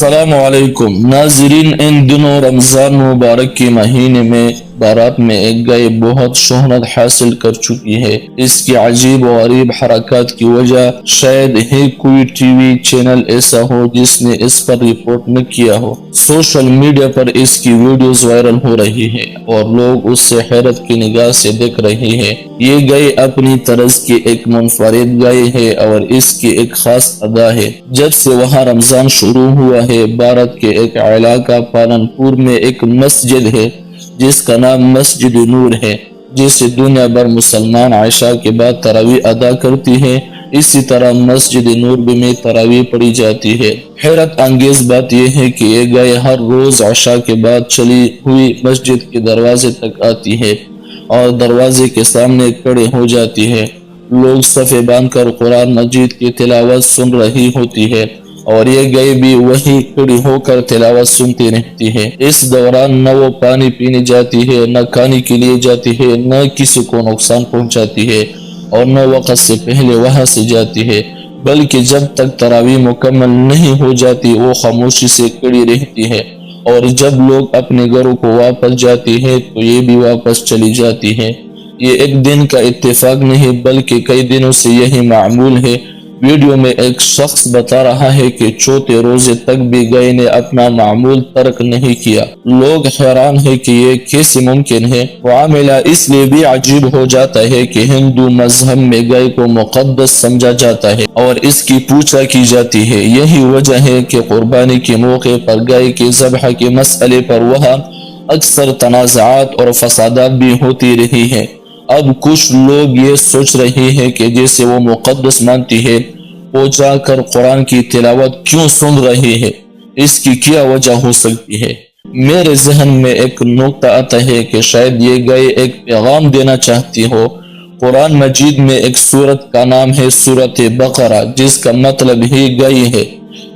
अस्सलाम वालेकुम नाजरीन। इन दिनों रमज़ान मुबारक के महीने में भारत में एक गाय बहुत शोहरत हासिल कर चुकी है। इसकी अजीब और गरीब हरकत की वजह शायद ही कोई टीवी चैनल ऐसा हो जिसने इस पर रिपोर्ट न किया हो। सोशल मीडिया पर इसकी वीडियोस वायरल हो रही है और लोग उससे हैरत की निगाह से देख रहे हैं। ये गाय अपनी तरह की एक मुनफरिद गाय है और इसकी एक खास अदा है। जब से वहाँ रमजान शुरू हुआ है, भारत के एक इलाका पालनपुर में एक मस्जिद है जिसका नाम मस्जिद नूर है, जिसे दुनिया भर मुसलमान आयशा के बाद तरावी अदा करती है। इसी तरह मस्जिद नूर में तरावी पढ़ी जाती है। हैरत अंगेज बात यह है कि ये गाय हर रोज आयशा के बाद चली हुई मस्जिद के दरवाजे तक आती है और दरवाजे के सामने खड़े हो जाती है। लोग सफ़े बांधकर कुरान मजीद की तिलावत सुन रही होती है और ये गाय भी वही खड़ी होकर तिलावत सुनती रहती है। इस दौरान न वो पानी पीने जाती है, न खाने के लिए जाती है, न किसी को नुकसान पहुंचाती है और न वक्त से पहले वहां से जाती है, बल्कि जब तक तरावी मुकम्मल नहीं हो जाती वो खामोशी से खड़ी रहती है और जब लोग अपने घरों को वापस जाती है तो ये भी वापस चली जाती है। ये एक दिन का इत्तेफाक नहीं बल्कि कई दिनों से यही मामूल है। वीडियो में एक शख्स बता रहा है कि चौथे रोजे तक भी गाय ने अपना मामूल तर्क नहीं किया। लोग हैरान है कि ये कैसे मुमकिन है। मामला इसलिए भी अजीब हो जाता है कि हिंदू मजहब में गाय को मुकद्दस समझा जाता है और इसकी पूजा की जाती है। यही वजह है कि कुर्बानी के मौके पर गाय के ज़ब्ह के मसले पर वहाँ अक्सर तनाज़ात और फसादात भी होती रही है। अब कुछ लोग ये सोच रहे हैं कि जैसे वो मुकद्दस मानती है, वो जाकर कुरान की तिलावत क्यों सुन रहे हैं, इसकी क्या वजह हो सकती है। मेरे जहन में एक नुक्ता आता है कि शायद ये गाय एक पैगाम देना चाहती हो। कुरान मजीद में एक सूरत का नाम है सूरत बकरा, जिसका मतलब ही गाय है।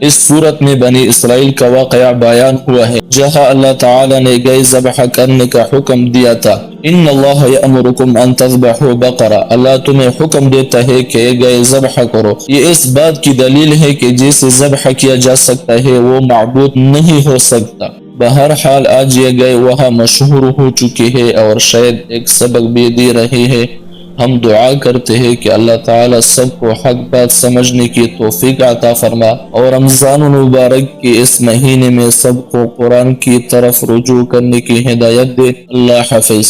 इस सूरत में बनी इसराइल का वाकया बयान हुआ है, जहाँ अल्लाह ताला ने गाय ज़ब्ह करने का हुक्म दिया था। इन्नल्लाह यअमुरुकुम अन तज़बहू बकरा, अल्लाह तुम्हें हुक्म देता है कि गाय ज़ब्ह करो। ये इस बात की दलील है कि जिसे ज़ब्ह किया जा सकता है वो माबूद नहीं हो सकता। बहरहाल आज ये गाय वहाँ मशहूर हो चुकी है और शायद एक सबक भी दे रही है। हम दुआ करते हैं कि अल्लाह ताला सबको हक बात समझने की तौफीक अता फरमा और रमज़ान मुबारक के इस महीने में सबको कुरान की तरफ रुजू करने की हिदायत दे। अल्लाह हाफिज।